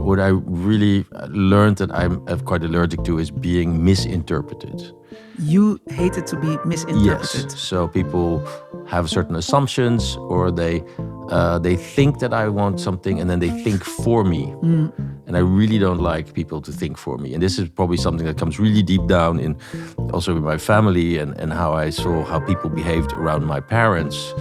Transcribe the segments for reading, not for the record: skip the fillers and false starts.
what I really learned that I'm quite allergic to is being misinterpreted. You hate it to be misinterpreted. Yes. So people have certain assumptions, or they think that I want something, and then they think for me. And I really don't like people to think for me. And this is probably something that comes really deep down in also in my family, and how I saw how people behaved around my parents,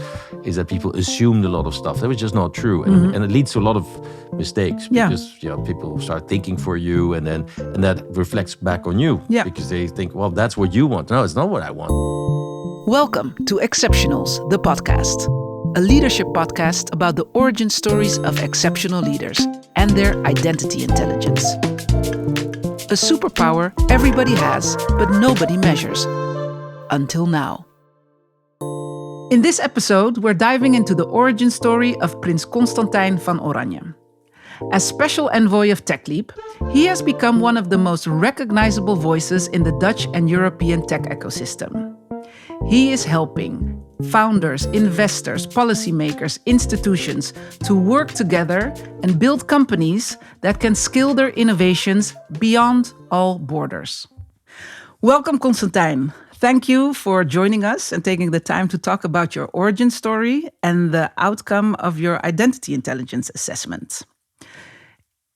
is that people assumed a lot of stuff that was just not true, and it leads to a lot of mistakes, because people start thinking for you, and that reflects back on you, because they think, well, that's what you want. No, it's not what I want. Welcome to Exceptionals, the podcast, a leadership podcast about the origin stories of exceptional leaders and their identity intelligence. A superpower everybody has, but nobody measures. Until now. In this episode, we're diving into the origin story of Prince Constantijn van Oranje. As special envoy of Techleap, he has become one of the most recognizable voices in the Dutch and European tech ecosystem. He is helping founders, investors, policymakers, institutions to work together and build companies that can scale their innovations beyond all borders. Welcome, Constantijn. Thank you for joining us and taking the time to talk about your origin story and the outcome of your identity intelligence assessment.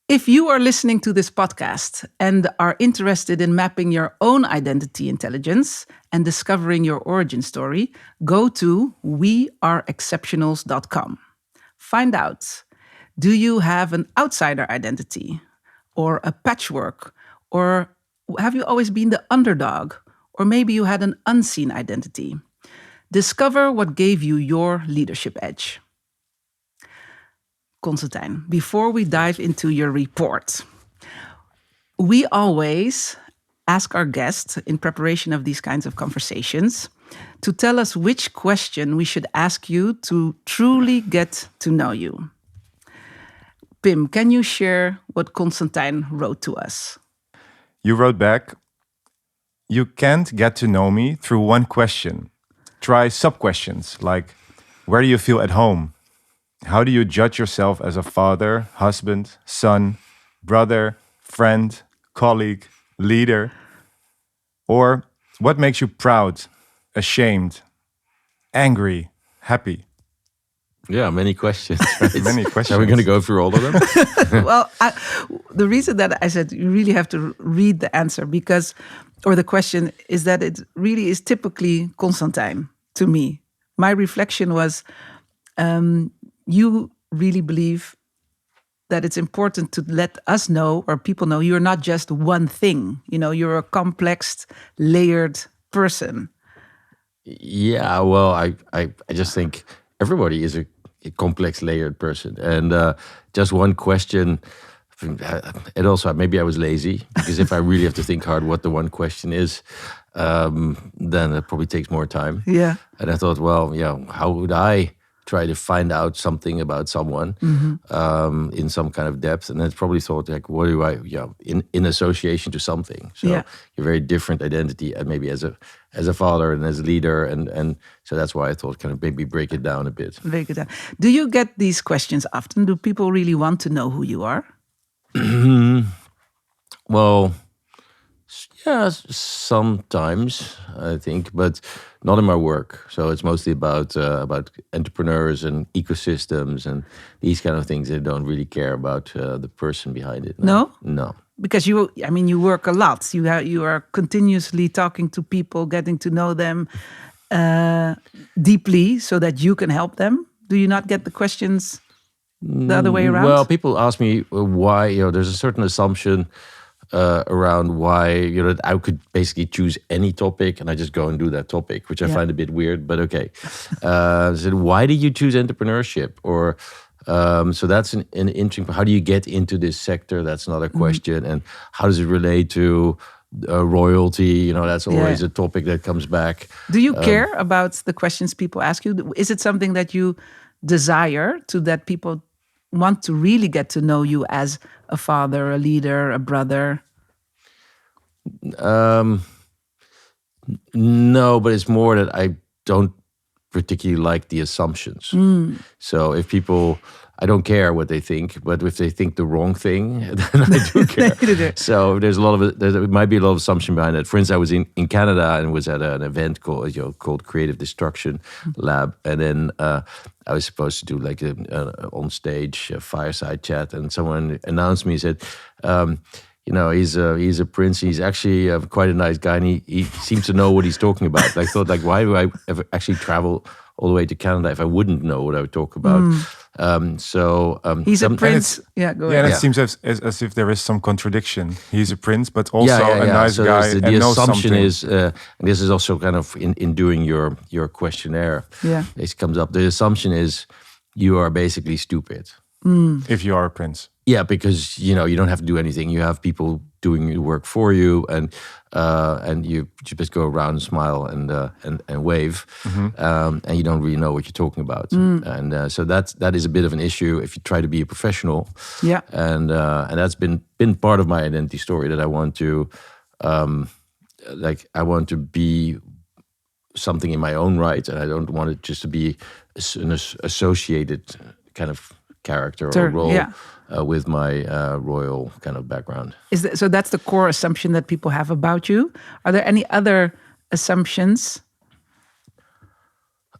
If you are listening to this podcast and are interested in mapping your own identity intelligence and discovering your origin story, go to weareexceptionals.com. Find out, do you have an outsider identity or a patchwork, or have you always been the underdog, or maybe you had an unseen identity? Discover what gave you your leadership edge. Constantijn, before we dive into your report, we always ask our guests in preparation of these kinds of conversations to tell us which question we should ask you to truly get to know you. Pim, can you share what Constantijn wrote to us? You wrote back, "You can't get to know me through one question. Try sub-questions like, where do you feel at home? How do you judge yourself as a father, husband, son, brother, friend, colleague, leader? Or what makes you proud, ashamed, angry, happy?" Yeah, many questions. Right? Many questions. Are we going to go through all of them? Well, the reason that I said you really have to read the answer or the question, is that it really is typically Constantijn to me. My reflection was, you really believe that it's important to let us know, or people know, you're not just one thing. You know, you're a complex, layered person. Yeah, well, I just think everybody is a complex, layered person. And just one question, and also maybe I was lazy, because if I really have to think hard what the one question is, then it probably takes more time. Yeah. And I thought, well, how would I try to find out something about someone in some kind of depth? And I probably thought, like, what do I, in association to something. So your very different identity, maybe as a father and as a leader, and so that's why I thought, kind of maybe break it down a bit. Break it down. Do you get these questions often? Do people really want to know who you are? Well, yeah, sometimes I think, but not in my work. So it's mostly about entrepreneurs and ecosystems and these kind of things. They don't really care about the person behind it. No? No. Because you work a lot. You are continuously talking to people, getting to know them deeply, so that you can help them. Do you not get the questions the other way around? Well, people ask me why. There's a certain assumption around why that I could basically choose any topic and I just go and do that topic, which I find a bit weird, but okay. So why did you choose entrepreneurship? Or so that's an interesting. How do you get into this sector? That's another question. And how does it relate to royalty? That's always a topic that comes back. Do you care about the questions people ask you? Is it something that you desire that people want to really get to know you as a father, a leader, a brother? No, but it's more that I don't particularly like the assumptions. So if people, I don't care what they think, but if they think the wrong thing, then I do care. So there's a lot of there might be a lot of assumption behind it. For instance, I was in Canada and was at an event called Creative Destruction Lab, and then I was supposed to do like a on stage fireside chat, and someone announced me, said, he's a prince. He's actually quite a nice guy, and he seems to know what he's talking about. I thought, like, why do I ever actually travel all the way to Canada if I wouldn't know what I would talk about? He's a prince. Go ahead. And it seems as if there is some contradiction. He's a prince, but also a nice so guy. The and knows assumption something. is, and this is also kind of in doing your questionnaire. Yeah, it comes up. The assumption is you are basically stupid if you are a prince. Yeah, because you don't have to do anything. You have people doing your work for you, and you just go around and smile and wave, and you don't really know what you're talking about. And so that is a bit of an issue if you try to be a professional. Yeah, and that's been part of my identity story, that I want to I want to be something in my own right, and I don't want it just to be an associated kind of character or role. With my royal kind of background. So that's the core assumption that people have about you. Are there any other assumptions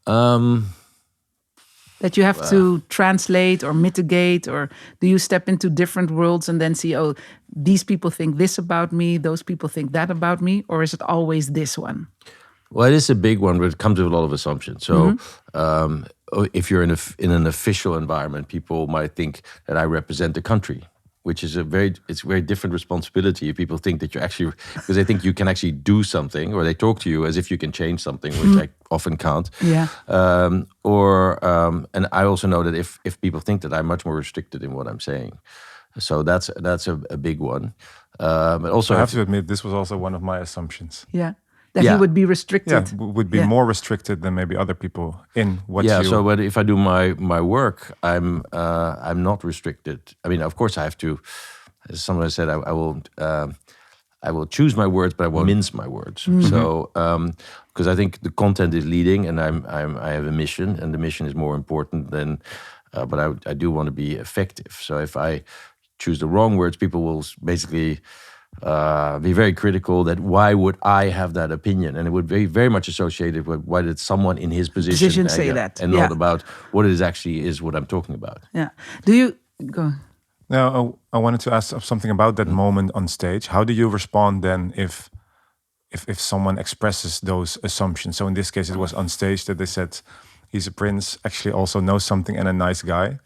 that you have to translate or mitigate? Or do you step into different worlds and then see, oh, these people think this about me, those people think that about me? Or is it always this one? Well, it is a big one, but it comes with a lot of assumptions. So if you're in an official environment, people might think that I represent the country, which is it's a very different responsibility. If people think that you're actually, because they think you can actually do something, or they talk to you as if you can change something, which I often can't. Yeah. And I also know that if people think that I'm much more restricted in what I'm saying, so that's a big one. But also, I have to admit, this was also one of my assumptions. Yeah. That he would be restricted. Yeah, would be more restricted than maybe other people in what you... Yeah, so but if I do my work, I'm not restricted. I mean, of course I have to, as someone said, I will choose my words, but I won't mince my words. So, because I think the content is leading, and I have a mission, and the mission is more important than, but I do want to be effective. So if I choose the wrong words, people will basically... be very critical that why would I have that opinion, and it would be very much associated with why did someone in his position say that, and not about what it actually is what I'm talking about. Yeah. Do you go? Now, I wanted to ask something about that moment on stage. How do you respond then if someone expresses those assumptions? So in this case, it was on stage that they said he's a prince, actually also knows something and a nice guy.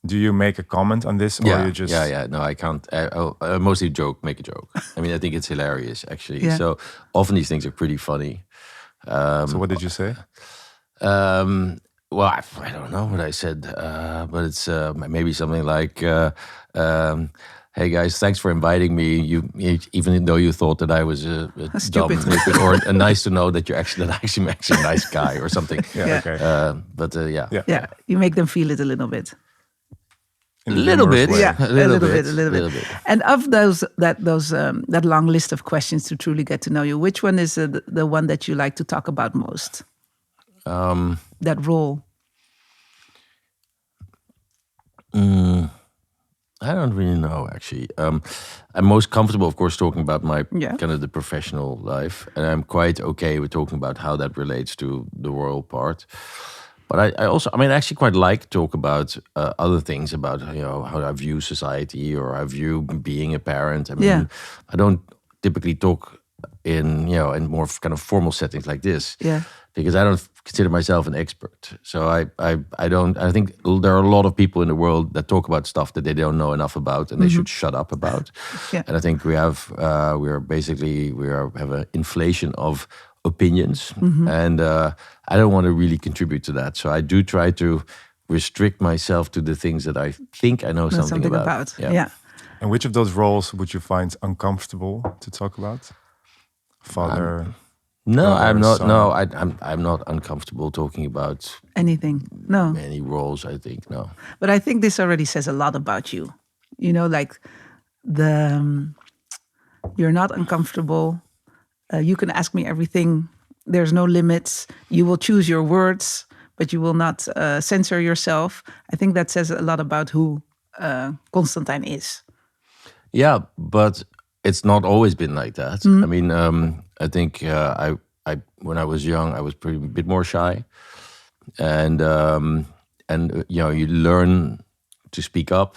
Do you make a comment on this, or you just... Yeah. No, I can't. I mostly make a joke. I mean, I think it's hilarious, actually. Yeah. So often these things are pretty funny. So what did you say? Well, I don't know what I said, but it's maybe something like, "Hey guys, thanks for inviting me. You even though you thought that I was a dumb, or nice to know that I'm actually a nice guy, or something." Yeah. Okay. Yeah. You make them feel it a little bit. A little bit, a little bit. And of that long list of questions to truly get to know you, which one is the one that you like to talk about most? That role. I don't really know, actually. I'm most comfortable, of course, talking about my kind of the professional life, and I'm quite okay with talking about how that relates to the royal part. But I actually quite like to talk about other things, about how I view society, or I view being a parent. I mean, I don't typically talk in more kind of formal settings like this, because I don't consider myself an expert. So I don't. I think there are a lot of people in the world that talk about stuff that they don't know enough about, and they should shut up about. And I think we have an inflation of opinions, and I don't want to really contribute to that. So I do try to restrict myself to the things that I think I know something about. Yeah. And which of those roles would you find uncomfortable to talk about? Father. No, brother, I'm not. son. No, I'm not uncomfortable talking about Anything. No. any roles. I think no. But I think this already says a lot about you. Like you're not uncomfortable. You can ask me everything. There's no limits. You will choose your words, but you will not censor yourself. I think that says a lot about who Constantijn is. Yeah, but it's not always been like that. I mean, I think I when I was young, I was a bit more shy, and you learn to speak up.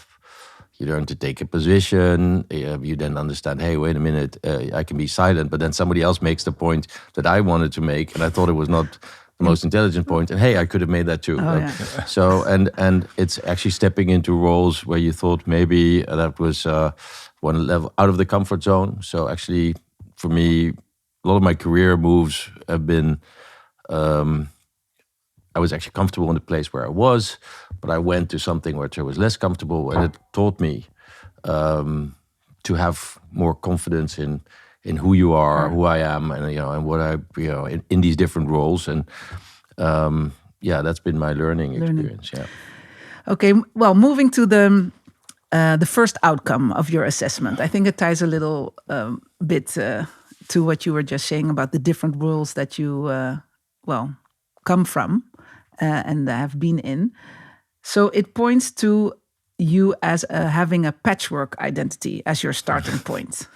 You learn to take a position. You then understand, hey, wait a minute, I can be silent, but then somebody else makes the point that I wanted to make, and I thought it was not the most intelligent point, and hey, I could have made that too. So, and it's actually stepping into roles where you thought maybe that was one level out of the comfort zone. So actually, for me, a lot of my career moves have been. I was actually comfortable in the place where I was, but I went to something where I was less comfortable, and it taught me to have more confidence in who you are, who I am, and what I in these different roles, and that's been my learning experience. Yeah. Okay, well, moving to the first outcome of your assessment, I think it ties a little bit to what you were just saying about the different worlds that you come from and have been in. So it points to you as having a patchwork identity as your starting point.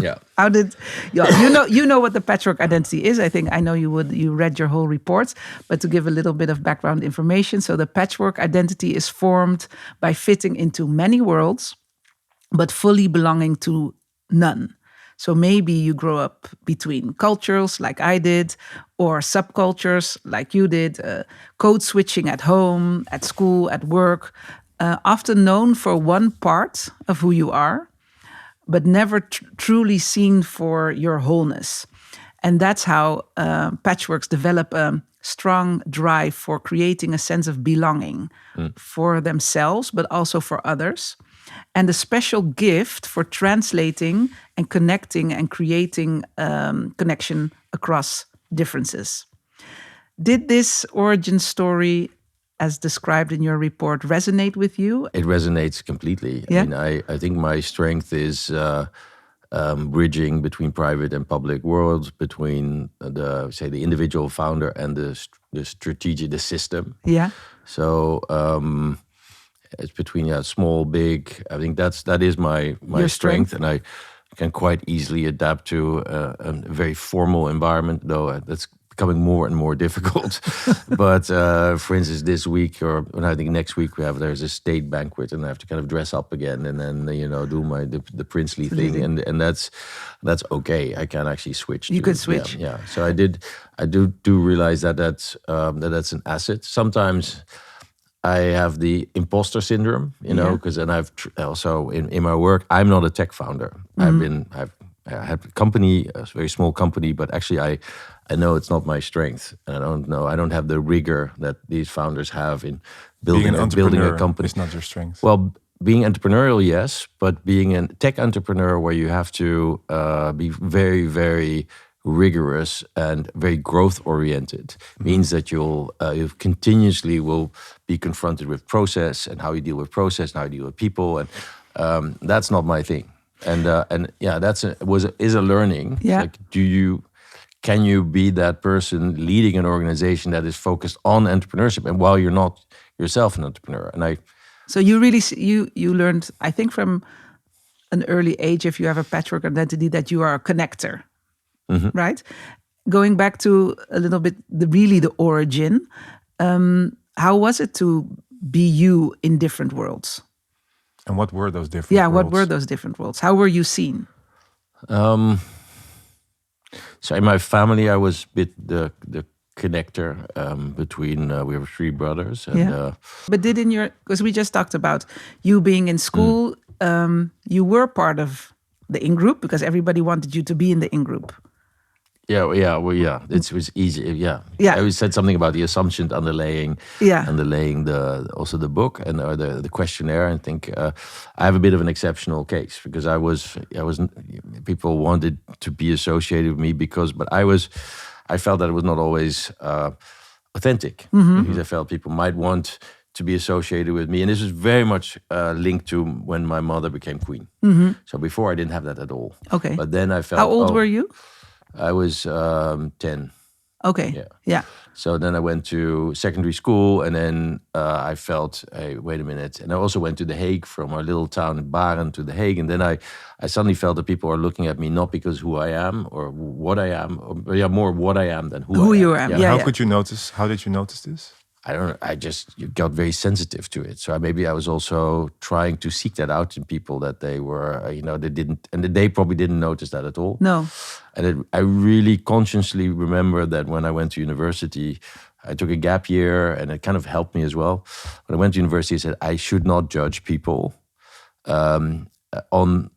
Yeah. How did you know what the patchwork identity is? I know you read your whole reports, but to give a little bit of background information, so the patchwork identity is formed by fitting into many worlds, but fully belonging to none. So maybe you grow up between cultures like I did, or subcultures like you did, code switching at home, at school, at work, often known for one part of who you are, but never truly seen for your wholeness. And that's how patchworks develop a strong drive for creating a sense of belonging for themselves, but also for others. And a special gift for translating and connecting and creating connection across differences. Did this origin story, as described in your report, resonate with you? It resonates completely. Yeah? I mean, I think my strength is bridging between private and public worlds, between the individual founder and the strategic, the system. Yeah. So it's between small, big. I think that is my strength, and I can quite easily adapt to a very formal environment, though that's becoming more and more difficult. But for instance, this week, or I think next week, there's a state banquet, and I have to kind of dress up again, and then do the princely thing, and that's okay. I can actually switch. You could switch. Yeah. So I do realize that's an asset. Sometimes I have the imposter syndrome, because then I've also in my work, I'm not a tech founder. I had a company, a very small company, but actually I know it's not my strength, and I don't have the rigor that these founders have in building a company. It's not your strength. Well, being entrepreneurial, yes, but being a tech entrepreneur where you have to be very, very rigorous and very growth oriented means that you continuously will be confronted with process and how you deal with process and how you deal with people, and that's not my thing. And is a learning. Yeah. Like, can you be that person leading an organization that is focused on entrepreneurship, and while you're not yourself an entrepreneur? And So you really you learned, I think, from an early age, if you have a patchwork identity, that you are a connector, right? Going back to a little bit the origin, how was it to be you in different worlds? And what were those different worlds? What were those different worlds? How were you seen? So in my family, I was a bit the connector between. We were three brothers. And, but because we just talked about you being in school, you were part of the in-group because everybody wanted you to be in the in-group. It was easy. I always said something about the assumptions underlaying also the book and the questionnaire. And I think I have a bit of an exceptional case because I was people wanted to be associated with me but I felt that it was not always authentic because I felt people might want to be associated with me, and this was very much linked to when my mother became queen. So before I didn't have that at all. Okay, but then I felt. How old were you? I was 10. Okay. Yeah. Yeah. So then I went to secondary school, and then I felt, hey, wait a minute. And I also went to The Hague, from our little town in Baren to The Hague. And then I suddenly felt that people are looking at me not because who I am or what I am, or more what I am than who I am. you are. Yeah. How could you notice? How did you notice this? I don't know. I just got very sensitive to it. So maybe I was also trying to seek that out in people, that they were, they didn't, and they probably didn't notice that at all. No. And I really consciously remember that when I went to university, I took a gap year, and it kind of helped me as well. When I went to university, I said I should not judge people on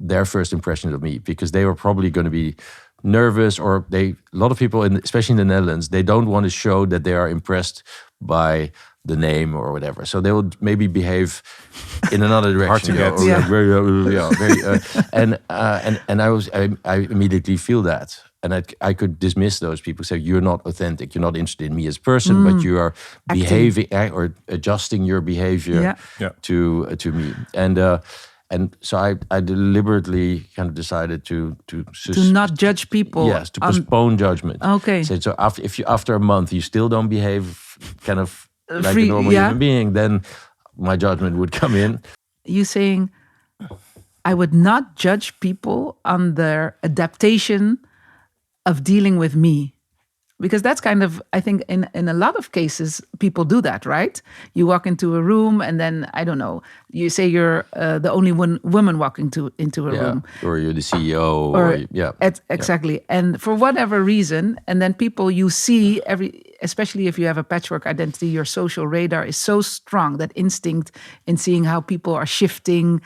their first impressions of me, because they were probably going to be nervous, or a lot of people, especially in the Netherlands, they don't want to show that they are impressed by the name or whatever. So they will maybe behave in another direction. Hard to get. Or Yeah. like very, and I immediately feel that. And I could dismiss those people, say, you're not authentic, you're not interested in me as a person, but you are behaving or adjusting your behavior to me. And so I deliberately kind of decided to not judge people. Yes, to postpone judgment. Okay. So after a month you still don't behave kind of like Free, a normal yeah. human being, then my judgment would come in. You saying, I would not judge people on their adaptation of dealing with me. Because that's kind of, I think in a lot of cases, people do that, right? You walk into a room, and then, I don't know, you say you're the only woman walking into a room. Or you're the CEO. Exactly. And for whatever reason, and then people you see, especially if you have a patchwork identity, your social radar is so strong, that instinct in seeing how people are shifting,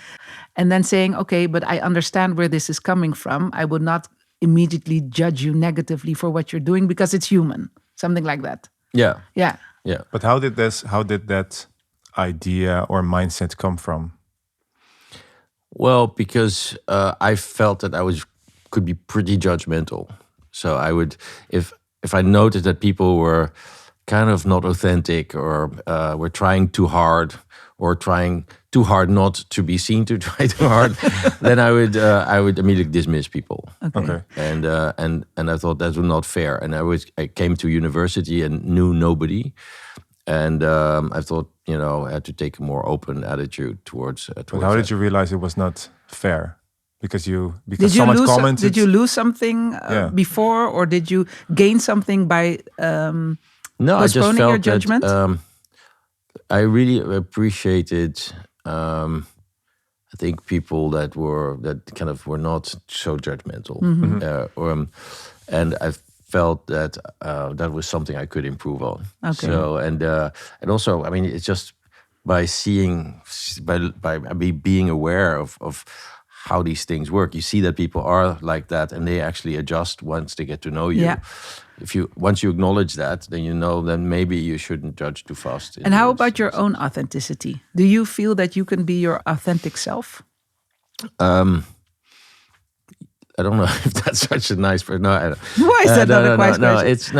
and then saying, okay, but I understand where this is coming from. I would not immediately judge you negatively for what you're doing, because it's human, something like that. Yeah. But how did that idea or mindset come from? Well, because I felt that could be pretty judgmental. So I would, if I noticed that people were kind of not authentic, or were trying too hard, or trying too hard not to be seen to try too hard, then I would immediately dismiss people. Okay. And I thought that was not fair. And I came to university and knew nobody, and I thought, I had to take a more open attitude towards. But how did you realize it was not fair? Because did someone commented. Did you lose something before, or did you gain something by No, I just postponing felt your judgment? that I really appreciated. I think people that were not so judgmental, and I felt that that was something I could improve on. Okay. So and also, I mean, it's just by being aware of how these things work. You see that people are like that, and they actually adjust once they get to know you. Yeah. Once you acknowledge that, then maybe you shouldn't judge too fast. And how about your own authenticity? Do you feel that you can be your authentic self? I don't know if that's such a nice person. No, I don't. Why is that not a nice question?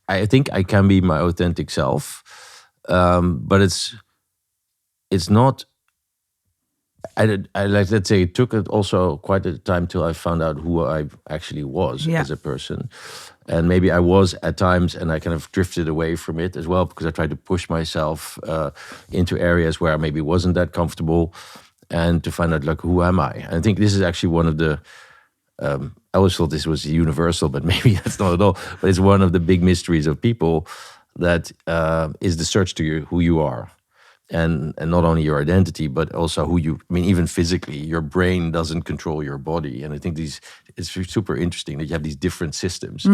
I think I can be my authentic self, but it's not. Let's say it took also quite a time till I found out who I actually was as a person. And maybe I was at times, and I kind of drifted away from it as well, because I tried to push myself into areas where I maybe wasn't that comfortable, and to find out, like, who am I? And I think this is actually one of the, I always thought this was universal, but maybe that's not at all. But it's one of the big mysteries of people, that is the search to who you are. And not only your identity, but also even physically, your brain doesn't control your body. And I think it's super interesting that you have these different systems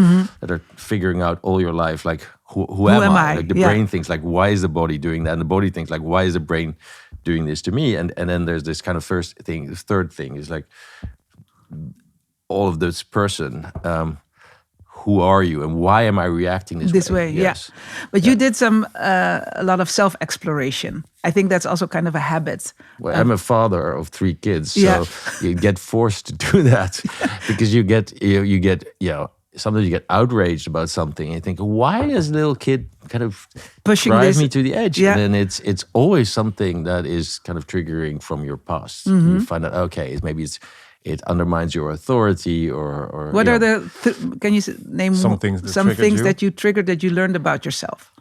that are figuring out all your life, like, who am I? Like the brain thinks, like, why is the body doing that? And the body thinks, like, why is the brain doing this to me? And then there's this kind of third thing is like, all of this person, who are you, and why am I reacting this way? Yes. But you did a lot of self-exploration. I think that's also kind of a habit. Well, I'm a father of 3 kids, so you get forced to do that because you get sometimes you get outraged about something. And you think, why is a little kid kind of pushing me to the edge? Yeah. And then it's always something that is kind of triggering from your past. You find out, okay, maybe it undermines your authority, or What are the? Can you name Some things that some triggered things you? that you triggered that you learned about yourself?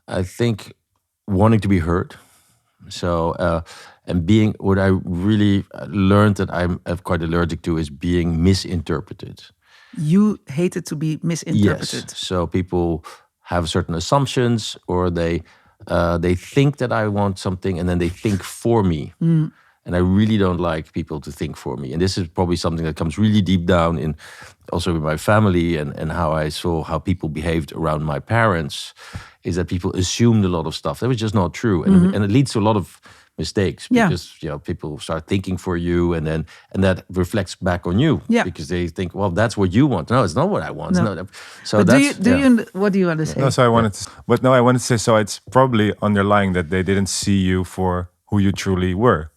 I think wanting to be heard. So and being what I really learned that I'm quite allergic to is being misinterpreted. You hated to be misinterpreted. Yes. So people have certain assumptions, or they think that I want something, and then they think for me. And I really don't like people to think for me. And this is probably something that comes really deep down in also with my family, and how I saw how people behaved around my parents, is that people assumed a lot of stuff that was just not true, and it leads to a lot of mistakes, because people start thinking for you, and that reflects back on you, because they think, well, that's what you want. No, it's not what I want. No. So But that's, what do you want to say? No, so I wanted to, but no, I wanted to say, so it's probably underlying that they didn't see you for who you truly were.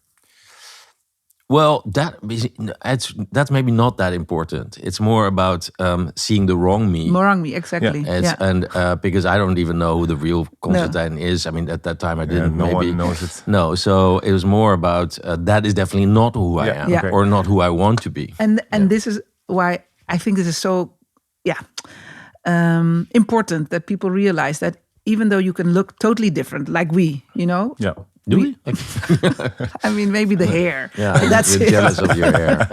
Well, that's maybe not that important. It's more about seeing the wrong me. Wrong me, exactly. And because I don't even know who the real Constantijn is. I mean, at that time I didn't. No maybe one knows it. No, so it was more about that is definitely not who I am, okay. or not who I want to be. And this is why I think this is so important that people realize that even though you can look totally different, like we, Yeah. Do we? I mean, maybe the hair. Yeah, That's you're it. jealous of your hair.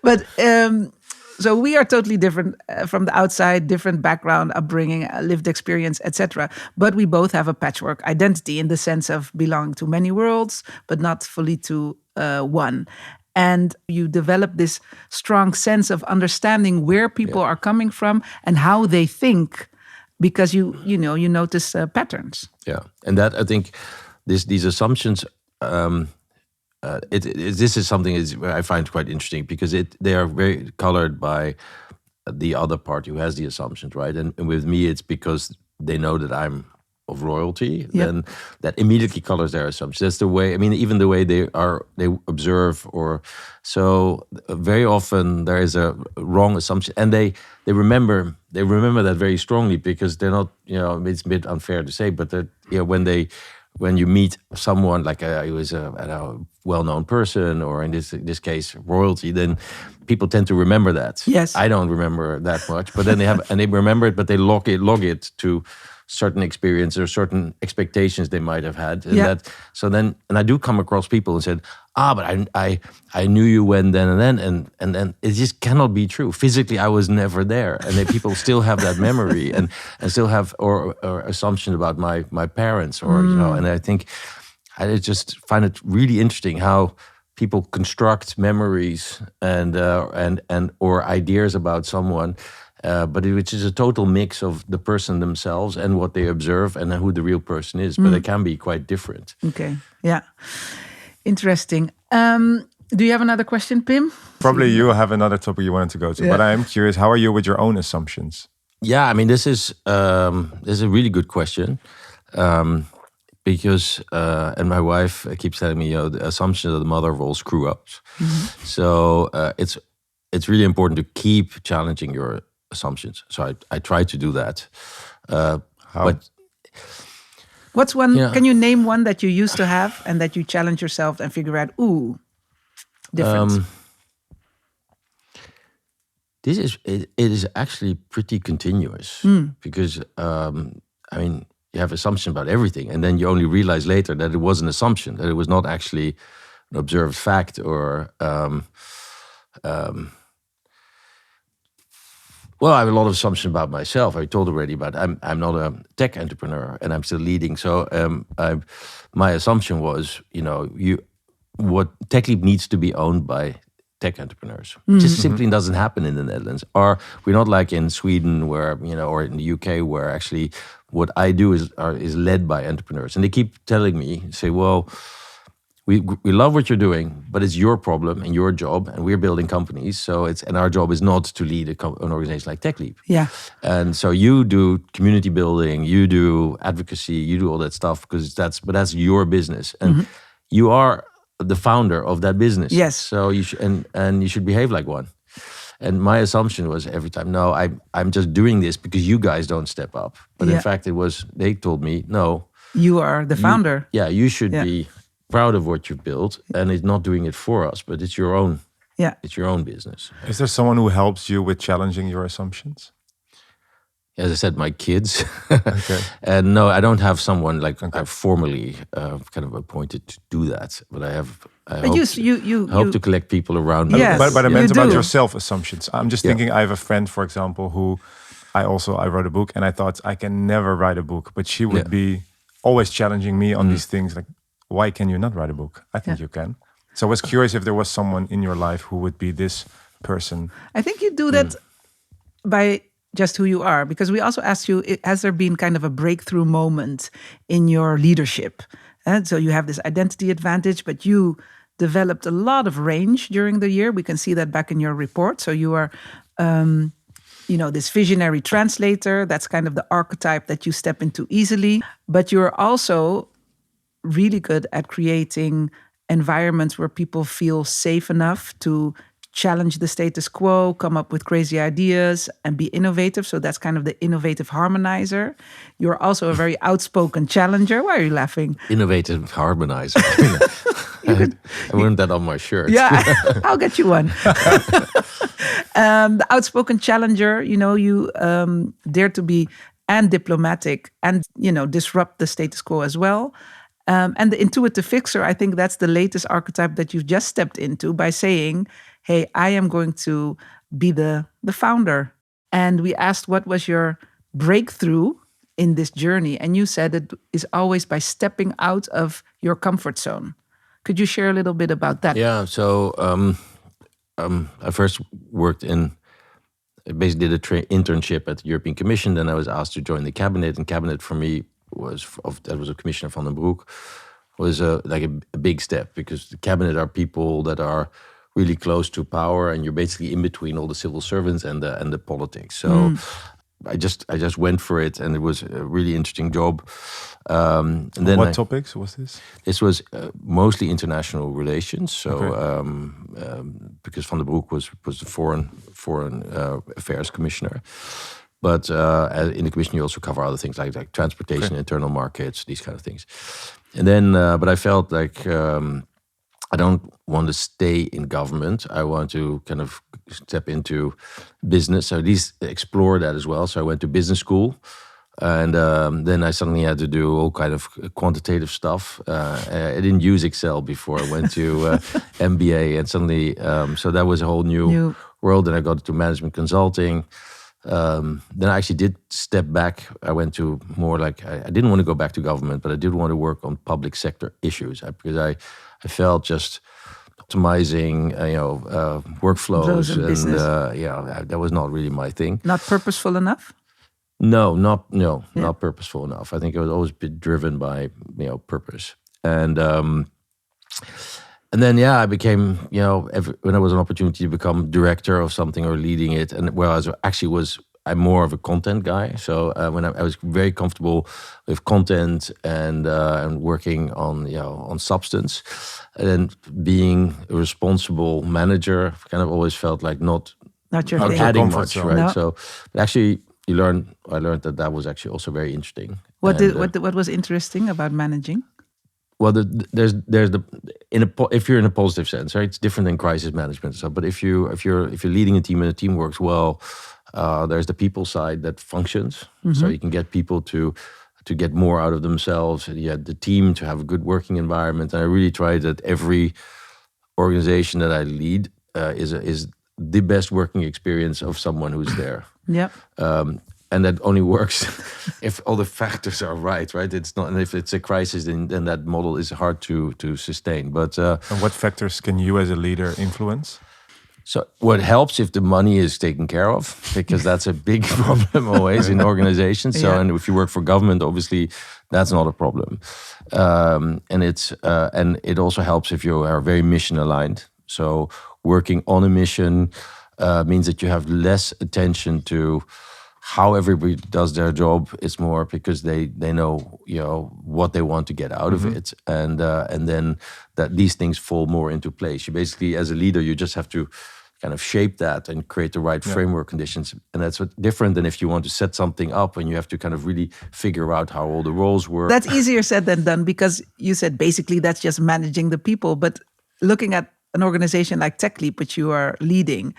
But so we are totally different from the outside, different background, upbringing, lived experience, etc. But we both have a patchwork identity in the sense of belonging to many worlds, but not fully to one. And you develop this strong sense of understanding where people are coming from and how they think, because you notice patterns. Yeah, and that, I think, these assumptions. This is something I find quite interesting, because they are very colored by the other party who has the assumptions, right? And with me, it's because they know that I'm of royalty, then that immediately colors their assumptions. That's the way. I mean, even the way they observe, or so very often there is a wrong assumption, and they remember that very strongly, because they're not. It's a bit unfair to say, but that when you meet someone like who is a well-known person, or in this case royalty, then people tend to remember that. Yes, I don't remember that much, but then they remember it, but they log it to certain experience or certain expectations they might have had. And and I do come across people and said, but I knew you when then and then it just cannot be true. Physically, I was never there, and then people still have that memory and still have or assumption about my parents, or and I think I just find it really interesting how people construct memories and or ideas about someone. But which is a total mix of the person themselves and what they observe and who the real person is. But it can be quite different. Okay, yeah. Interesting. Do you have another question, Pim? Probably you have another topic you wanted to go to. But I'm curious, how are you with your own assumptions? Yeah, I mean, this is a really good question. Because, and my wife keeps telling me, the assumption of the mother of all screw-ups. So it's really important to keep challenging your assumptions. So I try to do that. How? But what's one? Can you name one that you used to have and that you challenge yourself and figure out, different? It is actually pretty continuous, because I mean, you have assumption about everything, and then you only realize later that it was an assumption, that it was not actually an observed fact, or well, I have a lot of assumptions about myself. I told already, but I'm not a tech entrepreneur, and I'm still leading. So my assumption was, what Techleap needs to be owned by tech entrepreneurs. Just simply doesn't happen in the Netherlands. Or we're not like in Sweden, where or in the UK, where actually what I do is led by entrepreneurs, and they keep telling me, say, well, we love what you're doing, but it's your problem and your job, and we're building companies. So and our job is not to lead an organization like Techleap. Yeah. And so you do community building, you do advocacy, you do all that stuff, because that's your business, and you are the founder of that business. Yes. So you should and you should behave like one. And my assumption was every time, no, I'm just doing this because you guys don't step up. But in fact, they told me, no, You are the founder. You should be proud of what you've built, and it's not doing it for us, but it's your own. Yeah, it's your own business. Is there someone who helps you with challenging your assumptions? As I said, my kids. Okay. And no, I don't have someone like I've formally kind of appointed to do that, but I hope to collect people around me. Yes, but I meant you about do. your self-assumptions. I'm just thinking, I have a friend, for example, who I wrote a book, and I thought I can never write a book, but she would be always challenging me on these things, like, why can you not write a book? I think you can. So I was curious if there was someone in your life who would be this person. I think you do that by just who you are, because we also asked you, has there been kind of a breakthrough moment in your leadership? And so you have this identity advantage, but you developed a lot of range during the year. We can see that back in your report. So you are, this visionary translator. That's kind of the archetype that you step into easily. But you're also really good at creating environments where people feel safe enough to challenge the status quo, come up with crazy ideas, and be innovative. So that's kind of the innovative harmonizer. You're also a very outspoken challenger. Why are you laughing? Innovative harmonizer. I want that on my shirt. Yeah, I'll get you one. The outspoken challenger, you dare to be and diplomatic and, disrupt the status quo as well. And the intuitive fixer, I think that's the latest archetype that you've just stepped into by saying, hey, I am going to be the founder. And we asked, what was your breakthrough in this journey? And you said it is always by stepping out of your comfort zone. Could you share a little bit about that? Yeah, so I first basically did an internship at the European Commission. Then I was asked to join the cabinet. And cabinet for me that was a Commissioner van den Broek, was like a big step, because the cabinet are people that are really close to power, and you're basically in between all the civil servants and the politics. So I just went for it, and it was a really interesting job. And then what topics was this? This was mostly international relations. So because Van den Broek was the foreign affairs commissioner. But in the commission, you also cover other things like transportation, internal markets, these kind of things. And then, but I felt like I don't want to stay in government. I want to kind of step into business. So at least explore that as well. So I went to business school. And then I suddenly had to do all kind of quantitative stuff. I didn't use Excel before. I went to MBA, and suddenly, so that was a whole new world. And I got into management consulting. Then I actually did step back. I went to more like, I didn't want to go back to government, but I did want to work on public sector issues, because I felt just optimizing, workflows, and that was not really my thing. Not purposeful enough? No, not purposeful enough. I think I was always a bit driven by purpose. And then, I became, when there was an opportunity to become director of something or leading it, and I'm more of a content guy. So when I was very comfortable with content and working on substance, and then being a responsible manager, kind of always felt like not your thing. adding much, zone. right? No. So actually, I learned that was actually also very interesting. What was interesting about managing? Well, there's if you're in a positive sense, right? It's different than crisis management and stuff. But if you're leading a team and the team works well, there's the people side that functions. So you can get people to get more out of themselves, and you had the team to have a good working environment. And I really try that every organization that I lead is the best working experience of someone who's there. Yeah. And that only works if all the factors are right? It's not, and if it's a crisis, then that model is hard to sustain. But and what factors can you as a leader influence? So what helps if the money is taken care of, because that's a big problem always in organizations. So and if you work for government, obviously that's not a problem. And it also helps if you are very mission aligned. So working on a mission means that you have less attention to how everybody does their job. It's more because they know what they want to get out of it, and then that these things fall more into place. You basically, as a leader, you just have to kind of shape that and create the right framework conditions. And that's different than if you want to set something up and you have to kind of really figure out how all the roles work. That's easier said than done, because you said basically that's just managing the people. But looking at an organization like Techleap, which you are leading,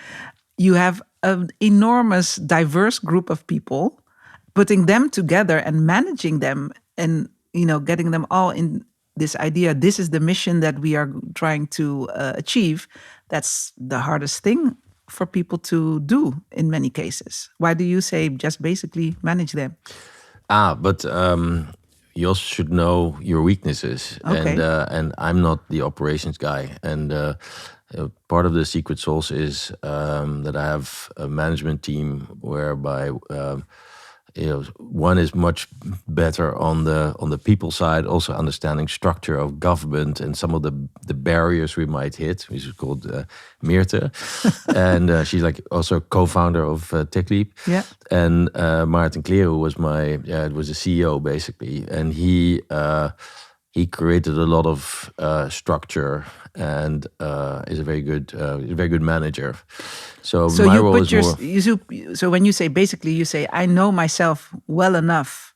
you have an enormous, diverse group of people. Putting them together and managing them, and getting them all in this idea, this is the mission that we are trying to achieve. That's the hardest thing for people to do in many cases. Why do you say just basically manage them? But you also should know your weaknesses. Okay. And I'm not the operations guy. And part of the secret sauce is that I have a management team whereby one is much better on the people side, also understanding structure of government and some of the barriers we might hit, which is called Meerte. And she's like also co-founder of Techleap. Yeah. And Maarten Kleer, who was was the CEO basically, and he created a lot of structure and is a very good manager. So my role is more. So when you say basically, you say I know myself well enough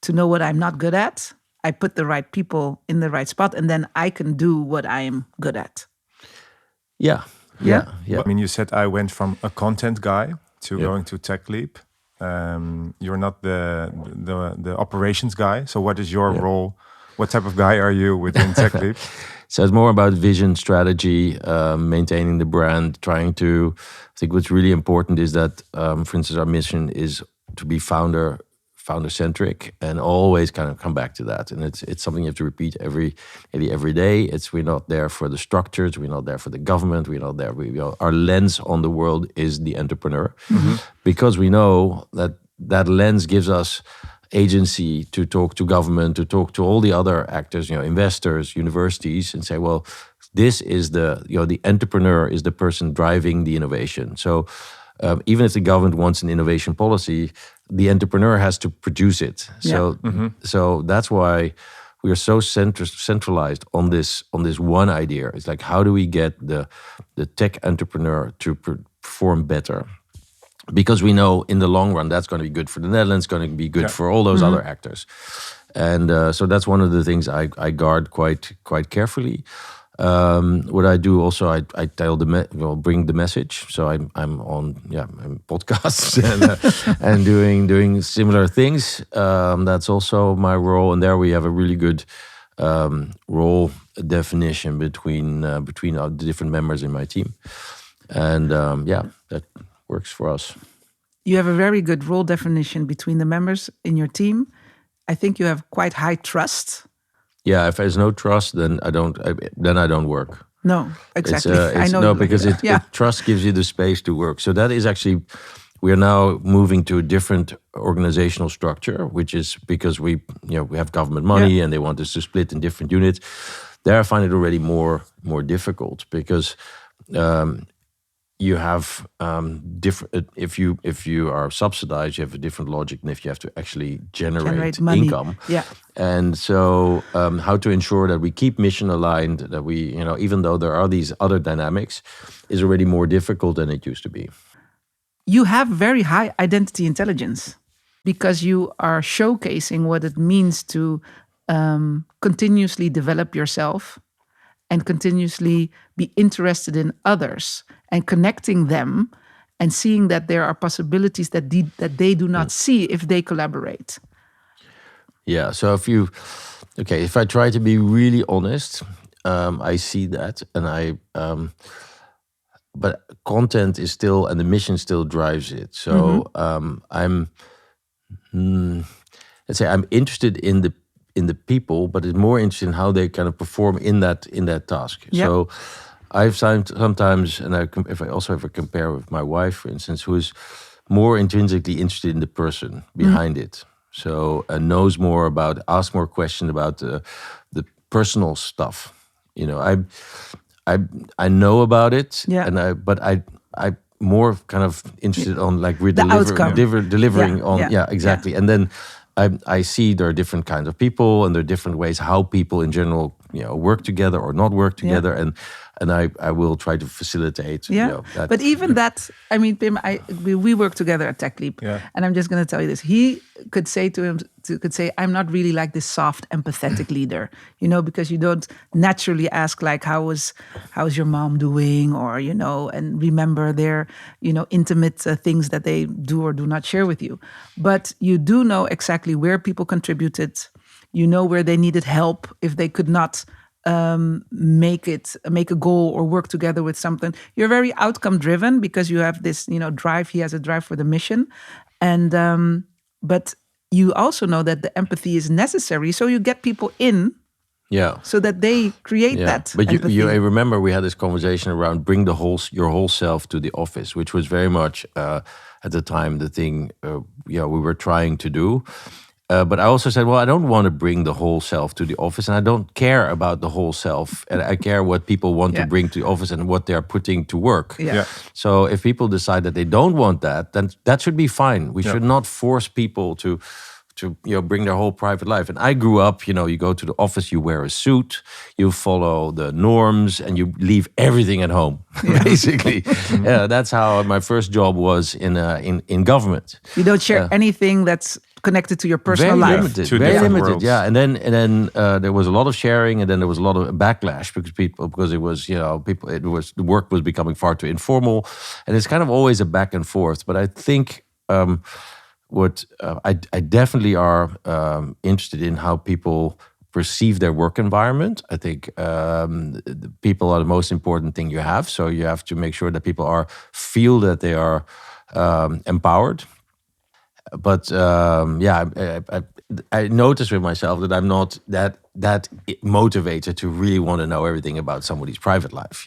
to know what I'm not good at. I put the right people in the right spot, and then I can do what I am good at. Yeah. I mean, you said I went from a content guy to going to Techleap. You're not the operations guy. So what is your role? What type of guy are you within Techleap? So it's more about vision, strategy, maintaining the brand, I think what's really important is that, for instance, our mission is to be founder-centric and always kind of come back to that. And it's something you have to repeat every day. We're not there for the structures, we're not there for the government, we're not there. Our lens on the world is the entrepreneur, because we know that lens gives us agency to talk to government, to talk to all the other actors, investors, universities, and say, well, this is the entrepreneur is the person driving the innovation. So even if the government wants an innovation policy, the entrepreneur has to produce it. So that's why we are so centralized on this one idea. It's like, how do we get the tech entrepreneur to perform better? Because we know in the long run that's going to be good for the Netherlands, going to be good for all those other actors, and so that's one of the things I guard quite carefully. What I do also, I tell bring the message. So I'm on podcasts and doing similar things. That's also my role, and there we have a really good role definition between the different members in my team, and that works for us. You have a very good role definition between the members in your team. I think you have quite high trust. Yeah, if there's no trust, then I don't work. No, exactly. I know. No, because trust gives you the space to work. So that is actually, we are now moving to a different organizational structure, which is because we have government money and they want us to split in different units. There I find it already more difficult because you have different. If you are subsidized, you have a different logic than if you have to actually generate income. Yeah. And so, how to ensure that we keep mission aligned, that we, even though there are these other dynamics, is already more difficult than it used to be. You have very high identity intelligence because you are showcasing what it means to continuously develop yourself and continuously be interested in others and connecting them and seeing that there are possibilities that they do not see if they collaborate. Yeah, so if I try to be really honest, I see that, and but content is still, and the mission still drives it. So let's say I'm interested in the people, but it's more interested in how they kind of perform in that task. Yep. So I've sometimes, and if I also ever compare with my wife, for instance, who is more intrinsically interested in the person behind it. So knows more about, asks more questions about the personal stuff. I know about it, but I more kind of interested on like we're delivering on exactly. And then I see there are different kinds of people and there are different ways how people in general work together or not work together, and I will try to facilitate. That. But even that, I mean, Pim, we work together at Techleap, and I'm just going to tell you this. He could say I'm not really like this soft, empathetic leader, because you don't naturally ask like, how's your mom doing, or and remember their intimate things that they do or do not share with you. But you do know exactly where people contributed. You know where they needed help if they could not make a goal or work together with something. You're very outcome driven because you have this drive. He has a drive for the mission, and but you also know that the empathy is necessary, so you get people in. So that they create that. But you remember we had this conversation around bring your whole self to the office, which was very much at the time the thing we were trying to do. But I also said, well, I don't want to bring the whole self to the office, and I don't care about the whole self. And I care what people want to bring to the office and what they're putting to work. So if people decide that they don't want that, then that should be fine. We should not force people to bring their whole private life. And I grew up, you go to the office, you wear a suit, you follow the norms, and you leave everything at home. Basically, that's how my first job was in government. You don't share anything that's connected to your personal life. Very limited. Worlds. Yeah, and then there was a lot of sharing, and then there was a lot of backlash because it was the work was becoming far too informal, and it's kind of always a back and forth. But I think. I definitely are interested in how people perceive their work environment. I think people are the most important thing you have. So you have to make sure that people feel that they are empowered. But I notice with myself that I'm not that motivated to really want to know everything about somebody's private life.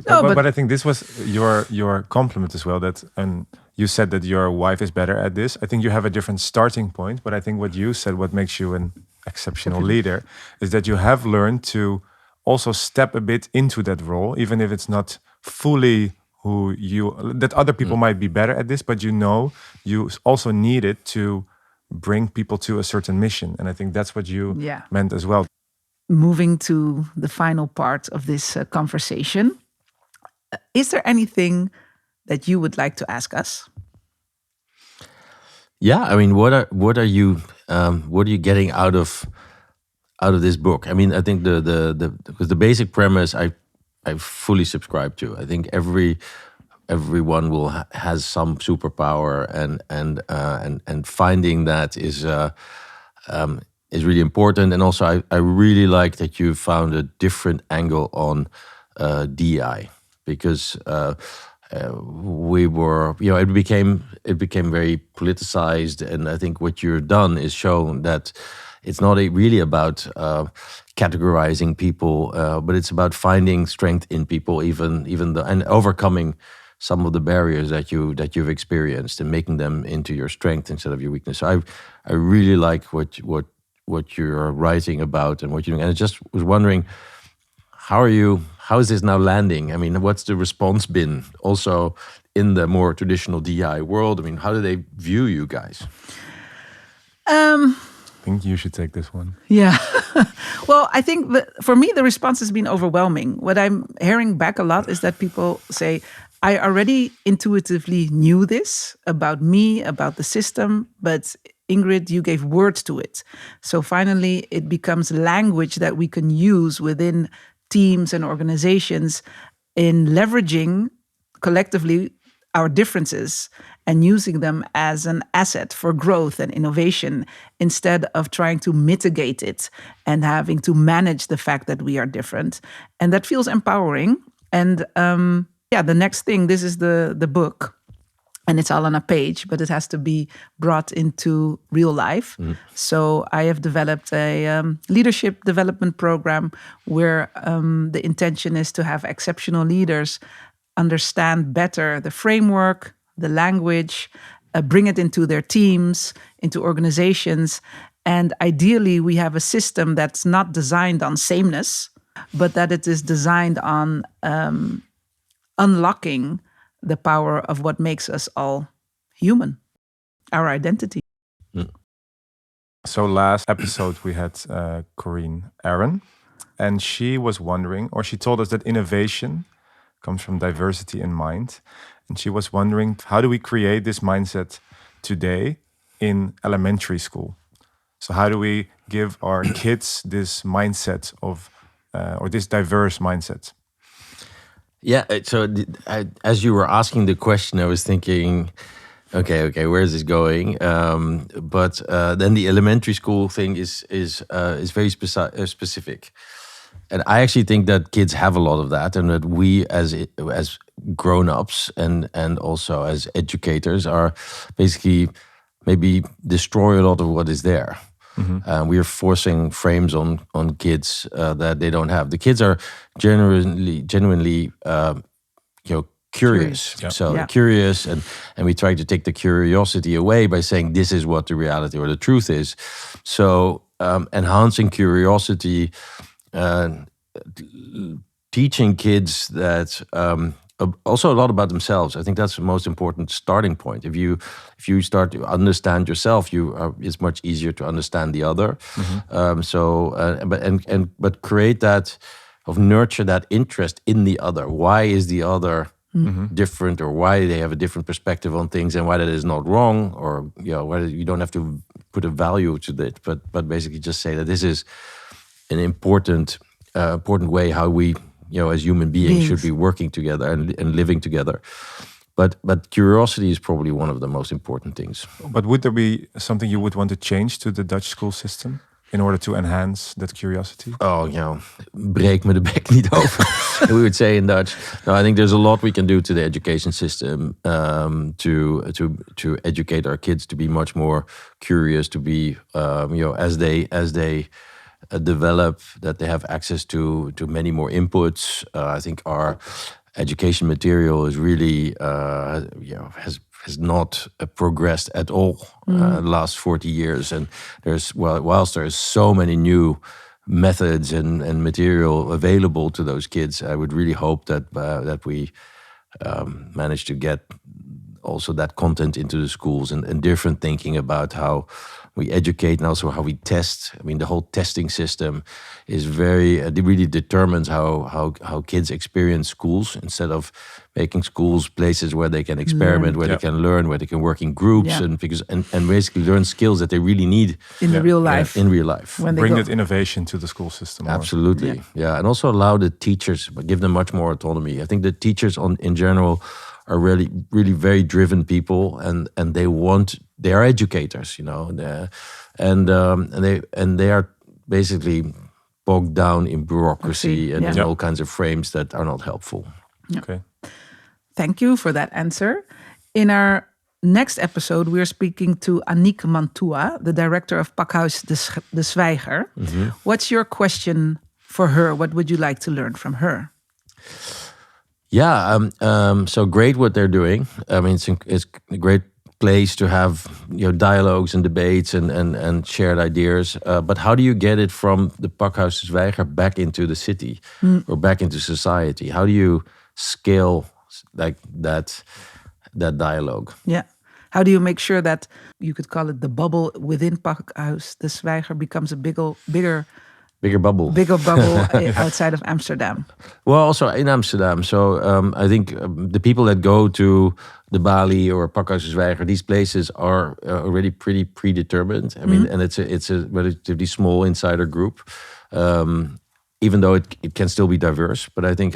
But I think this was your compliment as well. And you said that your wife is better at this. I think you have a different starting point. But I think what you said, what makes you an exceptional leader, is that you have learned to also step a bit into that role, even if it's not fully that other people might be better at this, but you also need it to bring people to a certain mission. And I think that's what you meant as well. Moving to the final part of this conversation, is there anything that you would like to ask us? Yeah, I mean, what are you getting out of this book? I mean, I think because the basic premise I fully subscribe to. I think everyone has some superpower, and finding that is really important. And also, I really like that you found a different angle on DI, because we were, it became very politicized, and I think what you've done is shown that it's not really about categorizing people, but it's about finding strength in people, and overcoming some of the barriers that you've experienced, and making them into your strength instead of your weakness. So I really like what you're writing about and what you're doing. And I just was wondering, how is this now landing? I mean, what's the response been also in the more traditional DI world? I mean, how do they view you guys? I think you should take this one. Yeah. Well, I think for me, the response has been overwhelming. What I'm hearing back a lot is that people say, I already intuitively knew this about me, about the system, but Ingrid, you gave words to it. So finally, it becomes language that we can use within teams and organizations in leveraging collectively our differences and using them as an asset for growth and innovation, instead of trying to mitigate it and having to manage the fact that we are different. And that feels empowering. And the next thing, this is the book, and it's all on a page, but it has to be brought into real life. So I have developed a leadership development program where the intention is to have exceptional leaders understand better the framework, the language, bring it into their teams, into organizations. And ideally, we have a system that's not designed on sameness, but that it is designed on unlocking the power of what makes us all human, our identity. So last episode, we had Corinne Aaron. And she was wondering, or she told us that innovation comes from diversity in mind. And she was wondering, how do we create this mindset today in elementary school? So how do we give our kids this mindset of, or this diverse mindset? Yeah. As you were asking the question, I was thinking, okay, where is this going? But then the elementary school thing is very specific, and I actually think that kids have a lot of that, and that we as grown-ups and also as educators are basically maybe destroy a lot of what is there. We are forcing frames on kids that they don't have. The kids are genuinely curious. Yeah. So they're curious, and we try to take the curiosity away by saying this is what the reality or the truth is. So enhancing curiosity, teaching kids that also a lot about themselves. I think that's the most important starting point. If you start to understand yourself, it's much easier to understand the other. But create that, nurture that interest in the other. Why is the other different, or why they have a different perspective on things, and why that is not wrong, or why you don't have to put a value to it, but basically just say that this is an important way how we as human beings should be working together and living together. But curiosity is probably one of the most important things. But would there be something you would want to change to the Dutch school system in order to enhance that curiosity? Breek me de bek niet over. We would say in Dutch. No, I think there's a lot we can do to the education system to educate our kids to be much more curious, to be as they develop, that they have access to many more inputs. I think our education material is really has not progressed at all the last 40 years. And whilst there is so many new methods and material available to those kids, I would really hope that we manage to get also that content into the schools and different thinking about how we educate and also how we test. I mean, the whole testing system is it really determines how kids experience schools, instead of making schools places where they can experiment, where they can learn, where they can work in groups and basically learn skills that they really need in real life. In real life. Bring that innovation to the school system. Absolutely. And also allow the teachers, give them much more autonomy. I think the teachers in general are really, really very driven people, and they are educators, and they are basically bogged down in bureaucracy and in all kinds of frames that are not helpful. Okay. Thank you for that answer. In our next episode, we are speaking to Aniek Mantua, the director of Pakhuis de Zwijger. What's your question for her? What would you like to learn from her? Yeah, so great what they're doing. I mean, it's a great place to have dialogues and debates and shared ideas. But how do you get it from the Pakhuis de Zwijger back into the city or back into society? How do you scale like that dialogue? Yeah. How do you make sure that, you could call it the bubble within Pakhuis de Zwijger, becomes a bigger bubble outside of Amsterdam? Well, also in Amsterdam. So I think the people that go to the Bali or Pakhuis de Zwijger, these places are already pretty predetermined. I mean, and it's a relatively small insider group, even though it can still be diverse. But I think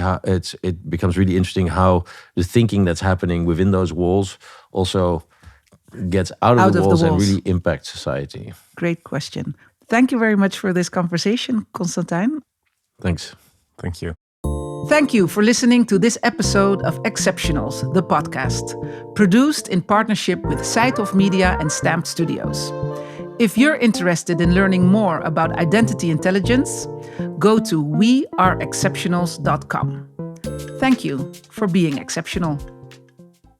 it becomes really interesting how the thinking that's happening within those walls also gets out of the walls and really impacts society. Great question. Thank you very much for this conversation, Constantijn. Thanks. Thank you. Thank you for listening to this episode of Exceptionals, the podcast, produced in partnership with Seithof Media and Stamped Studios. If you're interested in learning more about identity intelligence, go to weareexceptionals.com. Thank you for being exceptional.